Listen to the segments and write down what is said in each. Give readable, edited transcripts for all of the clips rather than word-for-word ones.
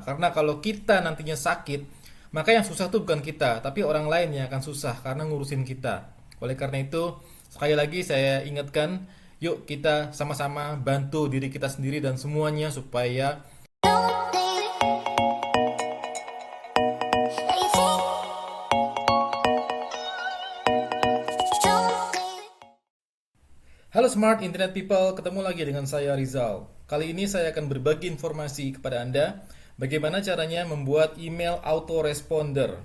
Karena kalau kita nantinya sakit, maka yang susah tuh bukan kita, tapi orang lain yang akan susah karena ngurusin kita. Oleh karena itu, sekali lagi saya ingatkan, yuk kita sama-sama bantu diri kita sendiri dan semuanya supaya. Halo Smart Internet People, ketemu lagi dengan saya Rizal. Kali ini saya akan berbagi informasi kepada Anda bagaimana caranya membuat email autoresponder.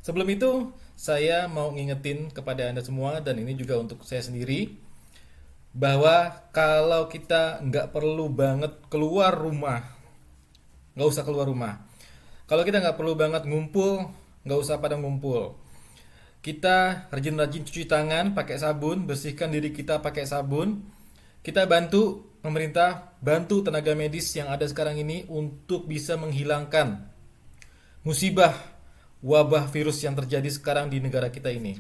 Sebelum itu, saya mau ngingetin kepada Anda semua, dan ini juga untuk saya sendiri, bahwa kalau kita nggak perlu banget keluar rumah, nggak usah keluar rumah. Kalau kita nggak perlu banget ngumpul, nggak usah pada ngumpul. Kita rajin-rajin cuci tangan pakai sabun, bersihkan diri kita pakai sabun. Kita bantu pemerintah, bantu tenaga medis yang ada sekarang ini untuk bisa menghilangkan musibah wabah virus yang terjadi sekarang di negara kita ini.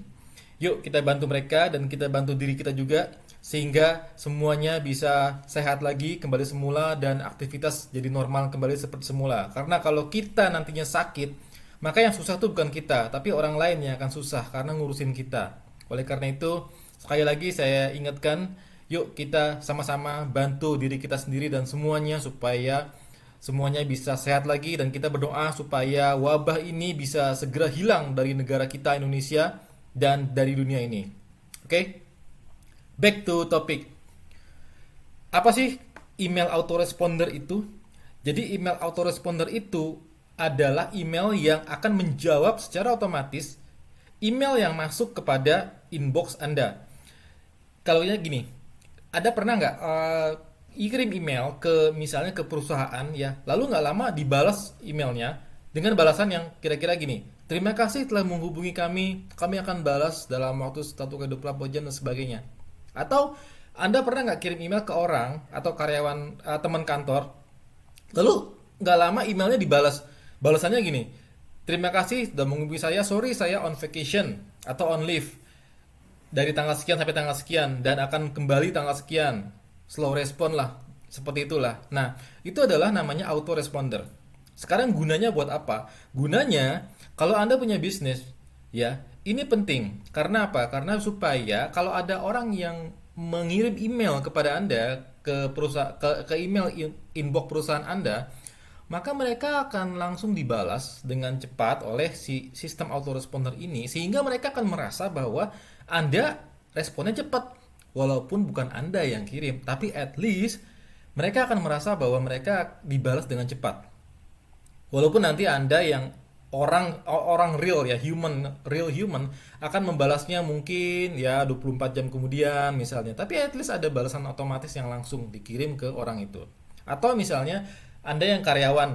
Yuk kita bantu mereka dan kita bantu diri kita juga sehingga semuanya bisa sehat lagi kembali semula dan aktivitas jadi normal kembali seperti semula. Karena kalau kita nantinya sakit, maka yang susah tuh bukan kita, tapi orang lain yang akan susah karena ngurusin kita. Oleh karena itu, sekali lagi saya ingatkan, yuk kita sama-sama bantu diri kita sendiri dan semuanya supaya semuanya bisa sehat lagi, dan kita berdoa supaya wabah ini bisa segera hilang dari negara kita Indonesia dan dari dunia ini. Oke? Back to topic. Apa sih email autoresponder itu? Jadi email autoresponder itu adalah email yang akan menjawab secara otomatis email yang masuk kepada inbox Anda. Kalau gini, ada pernah nggak kirim email ke misalnya ke perusahaan ya, lalu nggak lama dibalas emailnya dengan balasan yang kira-kira gini, terima kasih telah menghubungi kami akan balas dalam waktu 1 ke 24 jam dan sebagainya. Atau Anda pernah nggak kirim email ke orang atau karyawan teman kantor, lalu nggak lama emailnya dibalas, balasannya gini, terima kasih sudah menghubungi saya, sorry saya on vacation atau on leave dari tanggal sekian sampai tanggal sekian dan akan kembali tanggal sekian. Slow respon lah, seperti itulah. Nah, itu adalah namanya autoresponder. Sekarang gunanya buat apa? Gunanya kalau Anda punya bisnis, ya, ini penting. Karena apa? Karena supaya kalau ada orang yang mengirim email kepada Anda ke perusahaan ke email inbox perusahaan Anda, maka mereka akan langsung dibalas dengan cepat oleh si sistem autoresponder ini, sehingga mereka akan merasa bahwa Anda responnya cepat. Walaupun bukan Anda yang kirim, tapi at least mereka akan merasa bahwa mereka dibalas dengan cepat. Walaupun nanti Anda yang orang real ya, real human akan membalasnya mungkin ya 24 jam kemudian misalnya, tapi at least ada balasan otomatis yang langsung dikirim ke orang itu. Atau misalnya Anda yang karyawan,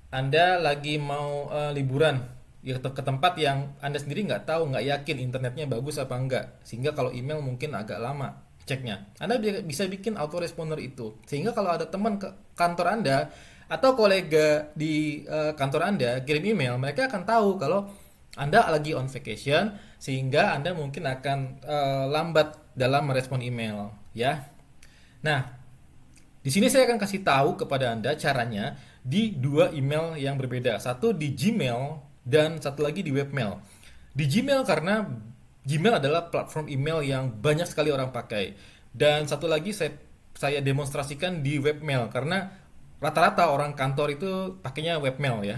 Anda lagi mau liburan ya ke tempat yang Anda sendiri nggak tahu, nggak yakin internetnya bagus apa enggak, sehingga kalau email mungkin agak lama ceknya. Anda bisa bikin autoresponder itu, sehingga kalau ada teman ke kantor Anda atau kolega di kantor Anda kirim email, mereka akan tahu kalau Anda lagi on vacation, sehingga Anda mungkin akan lambat dalam merespon email, ya. Nah, di sini saya akan kasih tahu kepada Anda caranya di dua email yang berbeda. Satu di Gmail dan satu lagi di webmail. Di Gmail karena Gmail adalah platform email yang banyak sekali orang pakai. Dan satu lagi saya demonstrasikan di webmail karena rata-rata orang kantor itu pakainya webmail ya.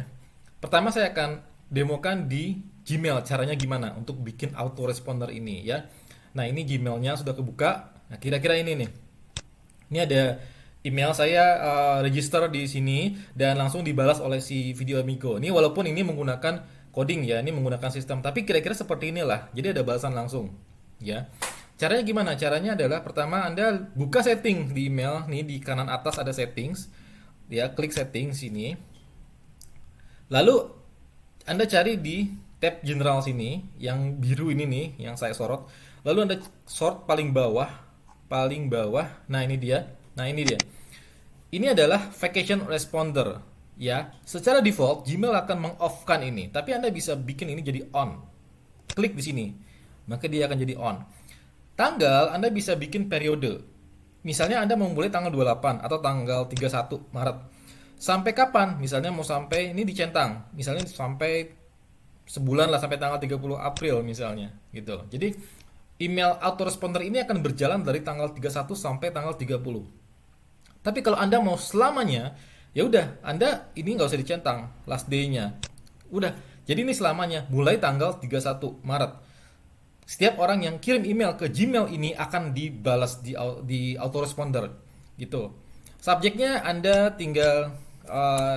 Pertama saya akan demokan di Gmail caranya gimana untuk bikin autoresponder ini ya. Nah, ini Gmailnya sudah kebuka. Nah, kira-kira ini nih. Ini ada email saya register di sini dan langsung dibalas oleh si Video Amigo. Ini walaupun ini menggunakan coding ya, ini menggunakan sistem, tapi kira-kira seperti inilah. Jadi ada balasan langsung, ya. Caranya gimana? Caranya adalah pertama Anda buka setting di email, nih di kanan atas ada settings, ya, klik settings sini. Lalu Anda cari di tab general sini, yang biru ini nih, yang saya sorot. Lalu Anda sort paling bawah, paling bawah. Nah, ini dia. Nah, ini dia. Ini adalah vacation responder, ya. Secara default Gmail akan meng-off-kan ini, tapi Anda bisa bikin ini jadi on. Klik di sini, maka dia akan jadi on. Tanggal Anda bisa bikin periode. Misalnya Anda memulai tanggal 28 atau tanggal 31 Maret. Sampai kapan? Misalnya mau sampai ini dicentang, misalnya sampai sebulan lah, sampai tanggal 30 April misalnya gitu. Jadi email autoresponder ini akan berjalan dari tanggal 31 sampai tanggal 30. Tapi kalau Anda mau selamanya, ya udah, Anda ini nggak usah dicentang last day-nya. Udah. Jadi ini selamanya mulai tanggal 31 Maret. Setiap orang yang kirim email ke Gmail ini akan dibalas di autoresponder gitu. Subjeknya Anda tinggal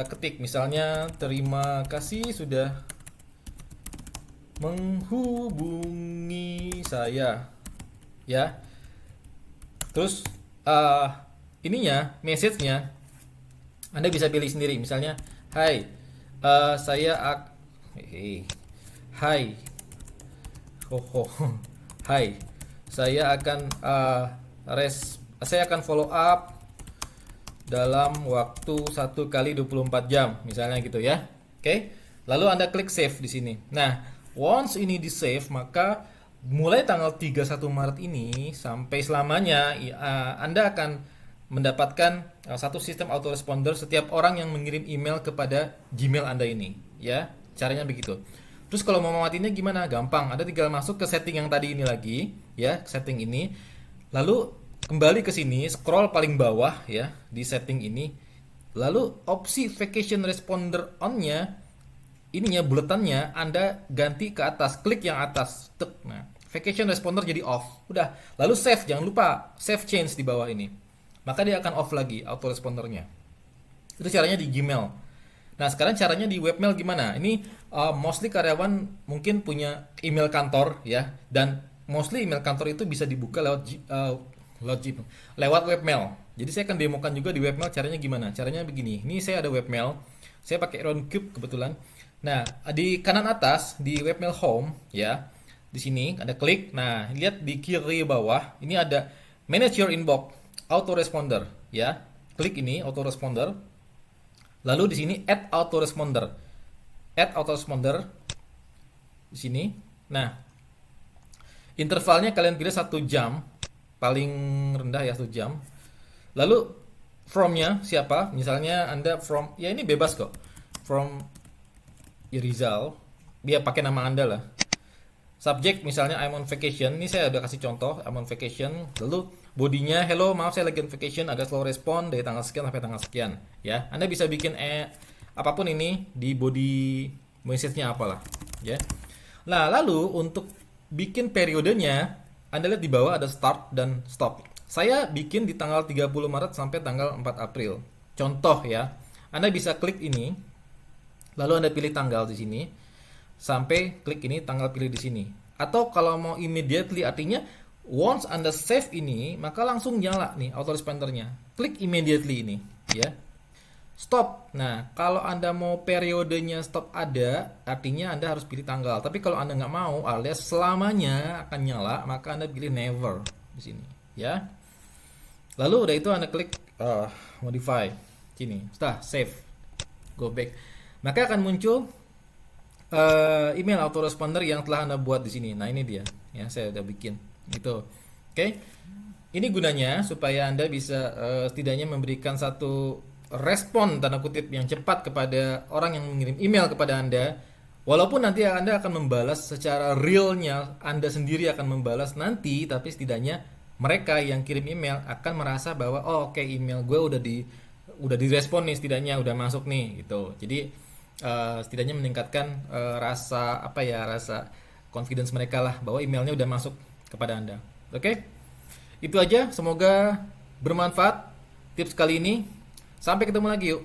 ketik misalnya terima kasih sudah menghubungi saya ya. Terus ininya message-nya Anda bisa pilih sendiri, misalnya hai hai hai, saya akan follow up dalam waktu 1 kali 24 jam misalnya gitu ya. Oke. Lalu Anda klik save di sini. Nah, once ini di save, maka mulai tanggal 31 Maret ini sampai selamanya Anda akan mendapatkan satu sistem autoresponder setiap orang yang mengirim email kepada Gmail Anda ini ya. Caranya begitu. Terus kalau mau mematinya gimana? Gampang. Anda tinggal masuk ke setting yang tadi ini lagi ya, setting ini. Lalu kembali ke sini, scroll paling bawah ya di setting ini. Lalu opsi vacation responder on-nya, ininya buletannya Anda ganti ke atas, klik yang atas. Nah, vacation responder jadi off. Udah. Lalu save, jangan lupa save change di bawah ini. Maka dia akan off lagi autorespondernya. Itu caranya di Gmail. Nah, sekarang caranya di webmail gimana? Ini mostly karyawan mungkin punya email kantor ya, dan mostly email kantor itu bisa dibuka lewat webmail. Jadi saya akan demokan juga di webmail caranya gimana. Caranya begini. Ini saya ada webmail. Saya pakai Roundcube kebetulan. Nah, di kanan atas di webmail home ya. Di sini ada klik. Nah, lihat di kiri bawah ini ada manage your inbox autoresponder ya. Klik ini autoresponder. Lalu di sini add autoresponder. Add autoresponder di sini. Nah, intervalnya kalian pilih 1 jam, paling rendah ya 1 jam. Lalu from-nya siapa? Misalnya Anda from, ya ini bebas kok. From Rizal, dia pakai nama Anda lah. Subject misalnya I'm on vacation. Ini saya udah kasih contoh I'm on vacation. Lalu bodinya hello, maaf saya lagi on vacation, agak slow respon dari tanggal sekian sampai tanggal sekian ya. Anda bisa bikin apapun ini di body message-nya apalah ya. Nah, lalu untuk bikin periodenya Anda lihat di bawah ada start dan stop. Saya bikin di tanggal 30 Maret sampai tanggal 4 April. Contoh ya. Anda bisa klik ini. Lalu Anda pilih tanggal di sini. Sampai klik ini tanggal pilih di sini. Atau kalau mau immediately artinya once Anda save ini maka langsung nyala nih autorespondernya. Klik immediately ini ya. Stop. Nah, kalau Anda mau periodenya stop ada, artinya Anda harus pilih tanggal. Tapi kalau Anda nggak mau alias selamanya akan nyala, maka Anda pilih never di sini ya. Lalu udah itu Anda klik modify sini. Sudah save. Go back. Maka akan muncul email autoresponder yang telah Anda buat di sini. Nah, ini dia. Ya, saya udah bikin. Gitu. Oke. Ini gunanya supaya Anda bisa setidaknya memberikan satu respon tanda kutip yang cepat kepada orang yang mengirim email kepada Anda. Walaupun nanti Anda akan membalas secara realnya, Anda sendiri akan membalas nanti, tapi setidaknya mereka yang kirim email akan merasa bahwa oh oke, email gue udah direspon nih, setidaknya udah masuk nih gitu. Jadi setidaknya meningkatkan rasa confidence mereka lah bahwa emailnya udah masuk kepada Anda. Oke? Itu aja, semoga bermanfaat tips kali ini. Sampai ketemu lagi yuk.